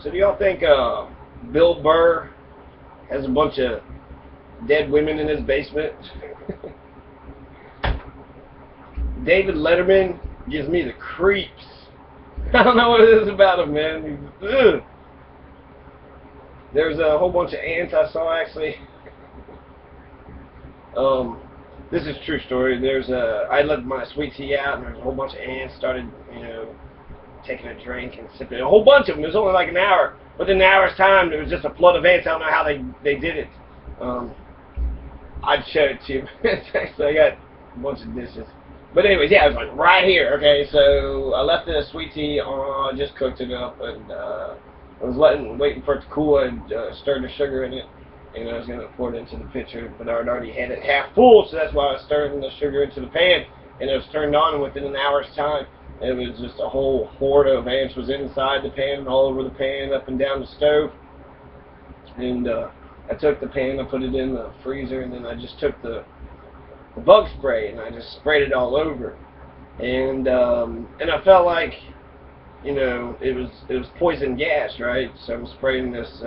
So do y'all think Bill Burr has a bunch of dead women in his basement? David Letterman gives me the creeps. I don't know what it is about him, man. Ugh. There's a whole bunch of ants I saw, actually. This is a true story. I let my sweet tea out, and there's a whole bunch of ants started, taking a drink and sipping. A whole bunch of them. It was only like an hour. Within an hour's time, there was just a flood of ants. I don't know how they did it. I'd show it to you. So I got a bunch of dishes. But anyways, yeah, it was like right here. Okay, so I left the sweet tea on, just cooked it up, and I was waiting for it to cool, and stirred the sugar in it, and I was going to pour it into the pitcher, but I'd already had it half full, so that's why I was stirring the sugar into the pan, and it was turned on, and within an hour's time, it was just a whole horde of ants was inside the pan, all over the pan, up and down the stove, and I took the pan, I put it in the freezer, and then I just took the bug spray and I just sprayed it all over, and I felt like, it was poison gas, right? So I'm spraying this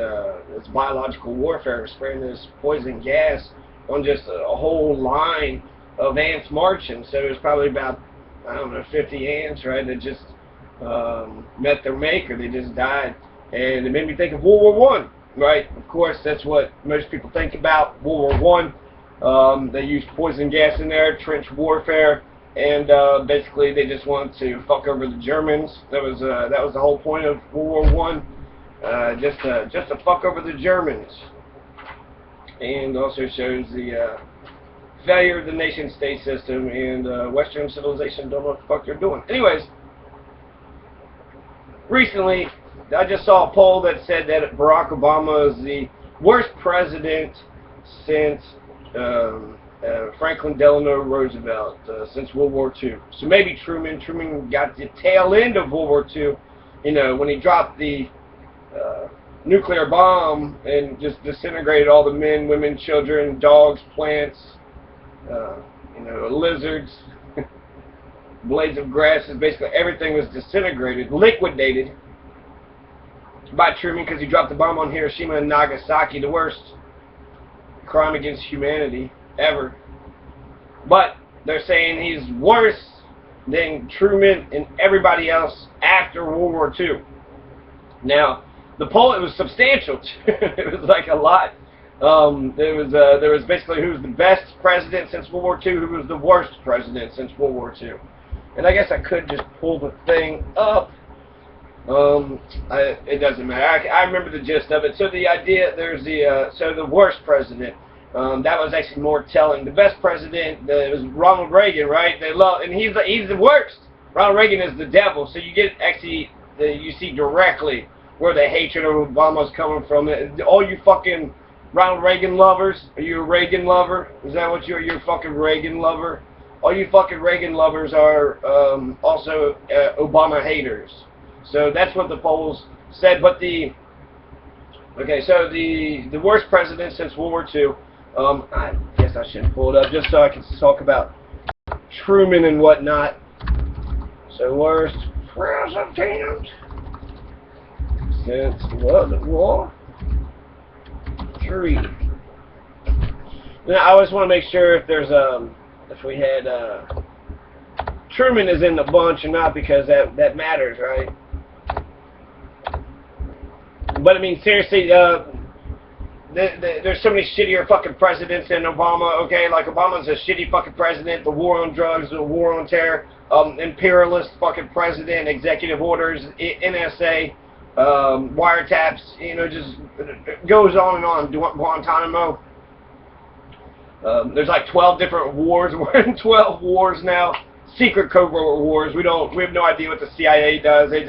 biological warfare. I'm spraying this poison gas on just a whole line of ants marching. So it was probably about, I don't know, 50 ants, right? That just met their maker. They just died, and it made me think of World War I, right? Of course, that's what most people think about, World War I. They used poison gas in there, trench warfare, and basically they just wanted to fuck over the Germans. That was the whole point of World War I, just to fuck over the Germans. And also shows the failure of the nation-state system, and Western civilization don't know what the fuck they're doing. Anyways, recently I just saw a poll that said that Barack Obama is the worst president since Franklin Delano Roosevelt, since World War II. So maybe Truman got the tail end of World War II, when he dropped the nuclear bomb and just disintegrated all the men, women, children, dogs, plants, lizards, blades of grasses. Basically everything was disintegrated, liquidated by Truman, because he dropped the bomb on Hiroshima and Nagasaki, the worst crime against humanity ever. But they're saying he's worse than Truman and everybody else after World War II. Now, the poll, it was substantial. It was like a lot. There was basically who was the best president since World War II, who was the worst president since World War II. And I guess I could just pull the thing up. It doesn't matter. I remember the gist of it. So the idea, so the worst president, that was actually more telling. The best president, it was Ronald Reagan, right? And he's the worst. Ronald Reagan is the devil. So you get you see directly where the hatred of Obama's coming from. All you fucking Ronald Reagan lovers, are you a Reagan lover? Is that what you're? You're a fucking Reagan lover? All you fucking Reagan lovers are also Obama haters. So that's what the polls said. But the worst president since World War II, I guess I should pull it up just so I can talk about Truman and whatnot. So worst president since World War III. Now I always want to make sure if there's if we had Truman is in the bunch or not, because that matters, right? But I mean, seriously, there's so many shittier fucking presidents than Obama. Okay, like Obama's a shitty fucking president. The war on drugs, the war on terror, imperialist fucking president, executive orders, NSA, wiretaps. Just it goes on and on. Guantanamo. There's like 12 different wars. We're in 12 wars now. Secret covert wars. We have no idea what the CIA does. They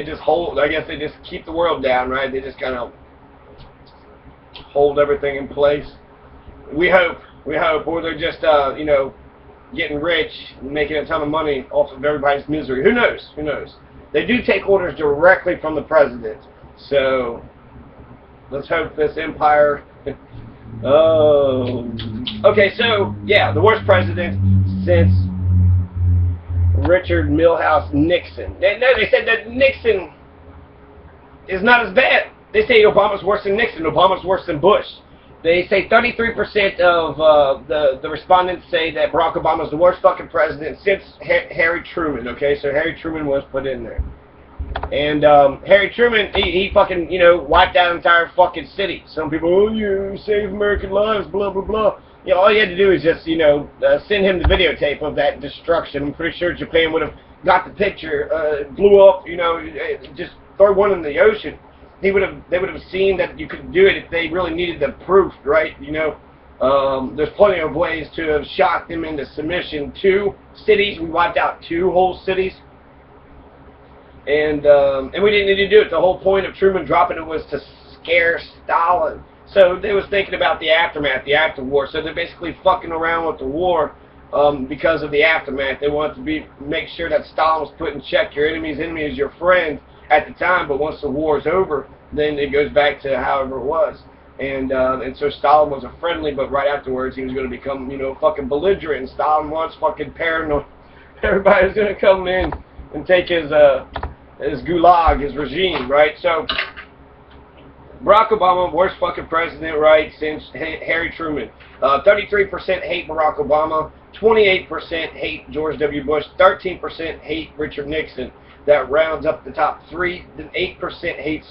just hold. I guess they just keep the world down, right? They just kind of hold everything in place. We hope, or they're just getting rich and making a ton of money off of everybody's misery. Who knows? They do take orders directly from the president. So let's hope this empire. Oh, okay. So yeah, the worst president since Richard Milhouse Nixon. No, they said that Nixon is not as bad. They say Obama's worse than Nixon. Obama's worse than Bush. They say 33% of the respondents say that Barack Obama's the worst fucking president since Harry Truman. Okay, so Harry Truman was put in there. And Harry Truman, he fucking, you know, wiped out an entire fucking city. Some people, oh, you save American lives, blah, blah, blah. You know, all you had to do is just, you know, send him the videotape of that destruction. I'm pretty sure Japan would have got the picture, blew up, you know, just throw one in the ocean. They would have seen that you could do it if they really needed the proof, right? You know, there's plenty of ways to have shocked them into submission. 2 cities, we wiped out 2 whole cities, and we didn't need to do it. The whole point of Truman dropping it was to scare Stalin. So they was thinking about the aftermath, the after war. So they're basically fucking around with the war because of the aftermath. They wanted to make sure that Stalin was put in check. Your enemy's enemy is your friend at the time, but once the war is over, then it goes back to however it was. And so Stalin was a friendly, but right afterwards he was going to become, you know, fucking belligerent. And Stalin was fucking paranoid. Everybody was going to come in and take his gulag, his regime, right? So Barack Obama, worst fucking president, right, since Harry Truman. 33% hate Barack Obama, 28% hate George W. Bush, 13% hate Richard Nixon. That rounds up the top 3. Then 8% hates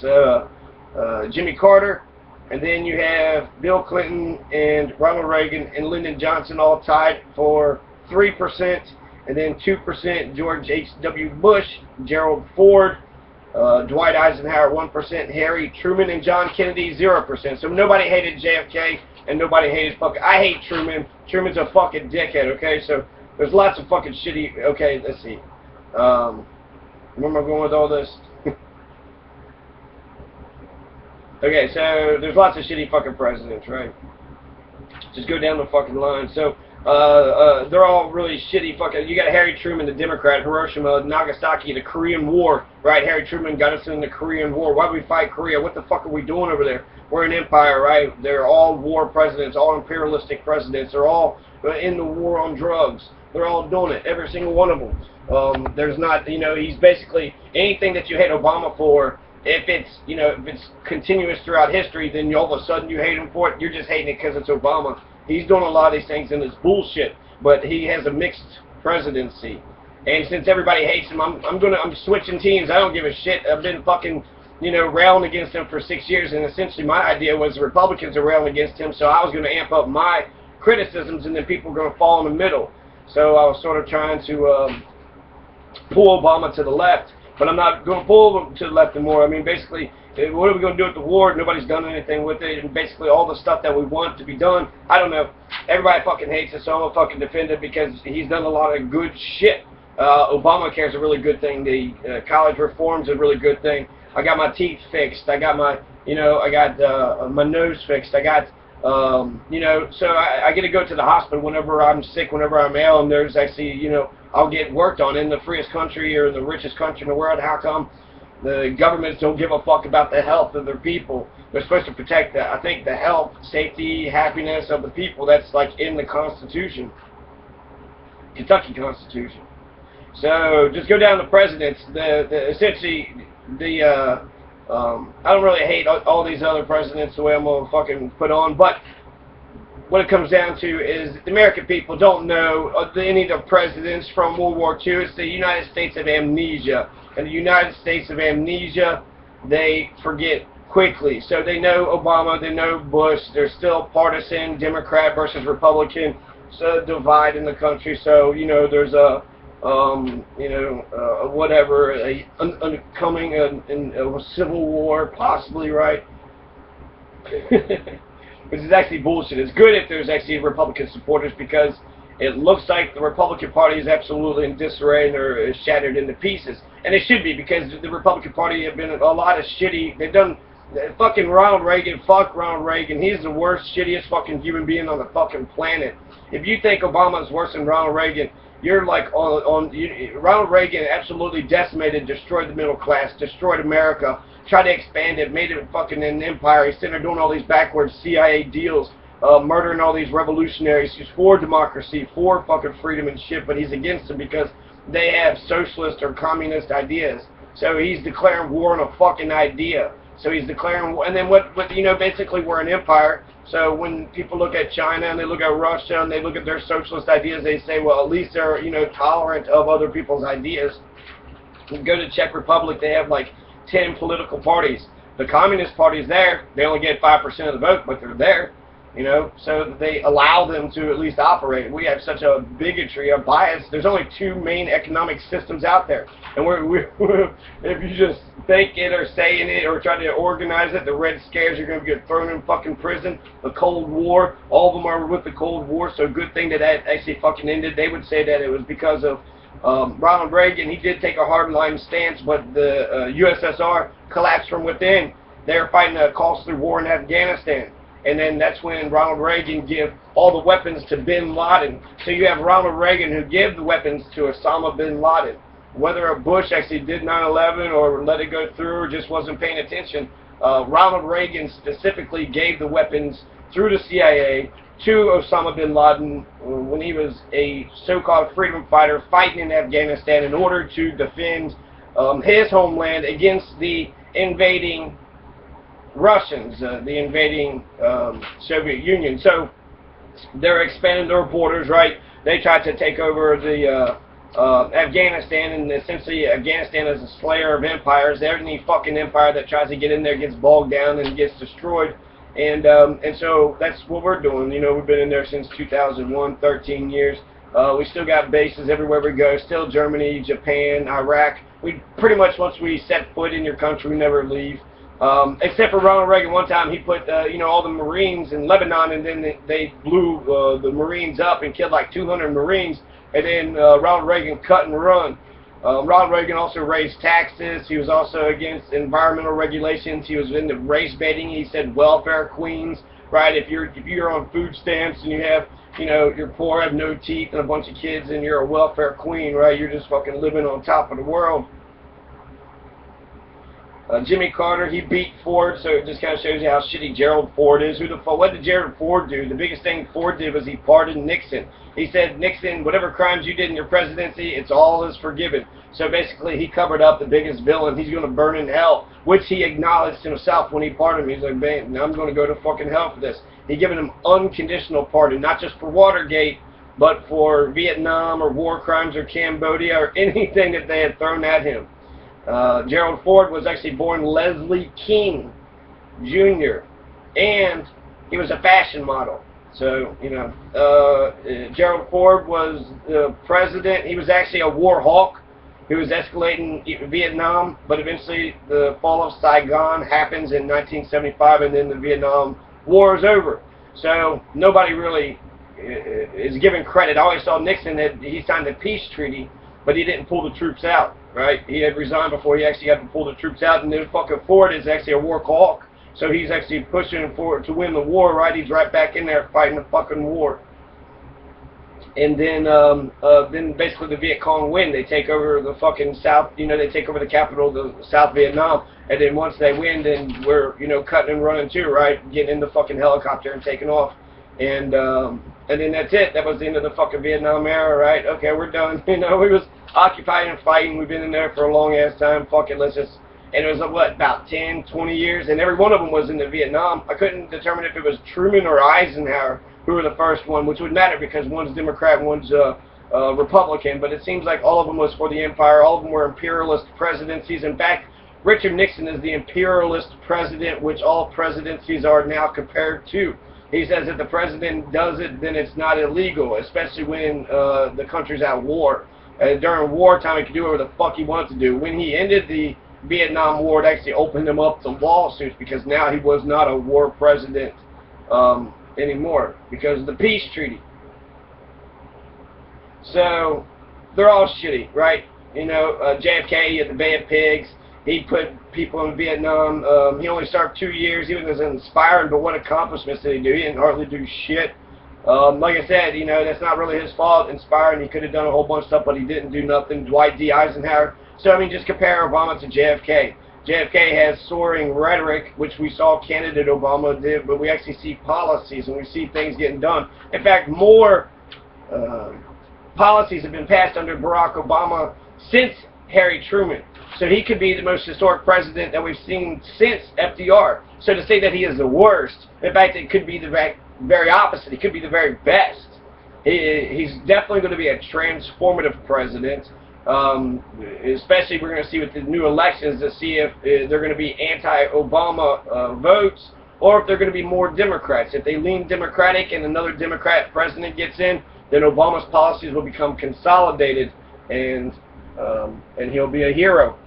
Jimmy Carter. And then you have Bill Clinton and Ronald Reagan and Lyndon Johnson all tied for 3%. And then 2% George H.W. Bush, Gerald Ford, Dwight Eisenhower 1%, Harry Truman and John Kennedy 0%. So nobody hated JFK and nobody hated fucking. I hate Truman. Truman's a fucking dickhead. Okay, so there's lots of fucking shitty. Okay, let's see. Where am I going with all this? Okay, so there's lots of shitty fucking presidents, right? Just go down the fucking line. So they're all really shitty fucking. You got Harry Truman, the Democrat, Hiroshima, Nagasaki, the Korean War, right? Harry Truman got us in the Korean War. Why did we fight Korea? What the fuck are we doing over there? We're an empire, right? They're all war presidents, all imperialistic presidents. They're all in the war on drugs. They're all doing it, every single one of them. There's not, you know, he's basically anything that you hate Obama for. If it's, you know, if it's continuous throughout history, then all of a sudden you hate him for it. You're just hating it because it's Obama. He's doing a lot of these things and it's bullshit. But he has a mixed presidency, and since everybody hates him, I'm switching teams. I don't give a shit. I've been fucking, you know, railing against him for 6 years, and essentially my idea was the Republicans are railing against him, so I was going to amp up my criticisms, and then people were going to fall in the middle. So I was sort of trying to pull Obama to the left, but I'm not going to pull him to the left anymore. I mean, basically, what are we going to do with the war? Nobody's done anything with it, and basically all the stuff that we want to be done, I don't know. Everybody fucking hates it, so I'm going to fucking defend it because he's done a lot of good shit. Obamacare is a really good thing. The college reform is a really good thing. I got my teeth fixed. I got my, you know, I got my nose fixed. I got, you know, so I get to go to the hospital whenever I'm sick, whenever I'm ill, and there's actually, you know, I'll get worked on in the freest country or the richest country in the world. How come the governments don't give a fuck about the health of their people? They're supposed to protect, I think, the health, safety, happiness of the people. That's like in the Constitution, Kentucky Constitution. So just go down to presidents. Essentially, I don't really hate all these other presidents the way I'm gonna fucking put on, but what it comes down to is the American people don't know any of the presidents from World War II. It's the United States of amnesia. And the United States of amnesia, they forget quickly. So they know Obama, they know Bush. They're still partisan, Democrat versus Republican, so divide in the country. So, you know, there's a, you know, whatever, coming a civil war, possibly, right? Which is actually bullshit. It's good if there's actually Republican supporters because it looks like the Republican Party is absolutely in disarray and they're shattered into pieces. And it should be because the Republican Party have been a lot of shitty. They've done fucking Ronald Reagan. Fuck Ronald Reagan. He's the worst, shittiest fucking human being on the fucking planet. If you think Obama is worse than Ronald Reagan, you're like Ronald Reagan absolutely decimated, destroyed the middle class, destroyed America, tried to expand it, made it fucking an empire. He's sitting there doing all these backwards CIA deals, murdering all these revolutionaries. He's for democracy, for fucking freedom and shit, but he's against them because they have socialist or communist ideas. So he's declaring war on a fucking idea. So he's declaring war. And then what, you know, basically we're an empire. So when people look at China and they look at Russia and they look at their socialist ideas, they say, well, at least they're, you know, tolerant of other people's ideas. You go to Czech Republic, they have like 10 political parties. The Communist Party's there. They only get 5% of the vote, but they're there. You know, so they allow them to at least operate. We have such a bigotry, a bias. There's only two main economic systems out there. And if you just think it or say it or try to organize it, the Red Scares, you're going to get thrown in fucking prison. The Cold War, all of them are with the Cold War, so good thing that actually fucking ended. They would say that it was because of Ronald Reagan. He did take a hardline stance, but the USSR collapsed from within. They were fighting a costly war in Afghanistan. And then that's when Ronald Reagan gave all the weapons to bin Laden. So you have Ronald Reagan who gave the weapons to Osama bin Laden. Whether Bush actually did 9/11 or let it go through or just wasn't paying attention, Ronald Reagan specifically gave the weapons through the CIA to Osama bin Laden when he was a so-called freedom fighter fighting in Afghanistan in order to defend his homeland against the invading Russians, the invading Soviet Union. So they're expanding their borders, right? They tried to take over the Afghanistan, and essentially Afghanistan is a slayer of empires. Every fucking empire that tries to get in there gets bogged down and gets destroyed. And so that's what we're doing. You know, we've been in there since 2001, 13 years. We still got bases everywhere we go. Still Germany, Japan, Iraq. We pretty much, once we set foot in your country, we never leave. Except for Ronald Reagan. One time he put, you know, all the Marines in Lebanon, and then they blew the Marines up and killed like 200 Marines, and then Ronald Reagan cut and run. Ronald Reagan also raised taxes. He was also against environmental regulations. He was into race baiting. He said welfare queens, right? If you're on food stamps and you have, you know, you're poor, have no teeth, and a bunch of kids, and you're a welfare queen, right? You're just fucking living on top of the world. Jimmy Carter, he beat Ford, so it just kind of shows you how shitty Gerald Ford is. What did Gerald Ford do? The biggest thing Ford did was he pardoned Nixon. He said, Nixon, whatever crimes you did in your presidency, it's all is forgiven. So basically, he covered up the biggest villain. He's going to burn in hell, which he acknowledged himself when he pardoned him. He's like, man, I'm going to go to fucking hell for this. He given him unconditional pardon, not just for Watergate, but for Vietnam or war crimes or Cambodia or anything that they had thrown at him. Gerald Ford was actually born Leslie King Jr. and he was a fashion model. So, you know, Gerald Ford was the president. He was actually a war hawk. He was escalating Vietnam, but eventually the fall of Saigon happens in 1975, and then the Vietnam War is over. So nobody really is given credit. I always saw Nixon that he signed the peace treaty, but he didn't pull the troops out. Right? He had resigned before he actually got to pull the troops out, and then fucking Ford is actually a war hawk. So he's actually pushing for to win the war, right? He's right back in there fighting the fucking war. And then basically the Viet Cong win. They take over the fucking South, you know, they take over the capital of the South Vietnam. And then once they win, then we're, you know, cutting and running too, right? Getting in the fucking helicopter and taking off. And then that's it. That was the end of the fucking Vietnam era, right? Okay, we're done. You know, we was occupying and fighting. We've been in there for a long ass time. Fuck it, let's just. And it was what, about 10, 20 years, and every one of them was in the Vietnam. I couldn't determine if it was Truman or Eisenhower who were the first one, which would matter because one's Democrat and one's Republican. But it seems like all of them was for the empire. All of them were imperialist presidencies. In fact, Richard Nixon is the imperialist president, which all presidencies are now compared to. He says if the president does it, then it's not illegal, especially when the country's at war. During wartime, he could do whatever the fuck he wanted to do. When he ended the Vietnam War, it actually opened him up to lawsuits because now he was not a war president anymore because of the peace treaty. So they're all shitty, right? You know, JFK at the Bay of Pigs. He put people in Vietnam. He only served 2 years. He was inspiring, but what accomplishments did he do? He didn't hardly do shit. Like I said, you know, that's not really his fault. Inspiring, he could have done a whole bunch of stuff, but he didn't do nothing. Dwight D. Eisenhower. So, I mean, just compare Obama to JFK. JFK has soaring rhetoric, which we saw candidate Obama did, but we actually see policies and we see things getting done. In fact, more policies have been passed under Barack Obama since Harry Truman. So he could be the most historic president that we've seen since FDR. So to say that he is the worst, in fact, it could be the very opposite. He could be the very best. He's definitely going to be a transformative president. Especially we're going to see with the new elections to see if they're going to be anti-Obama votes or if they're going to be more Democrats. If they lean Democratic and another Democrat president gets in, then Obama's policies will become consolidated and he'll be a hero.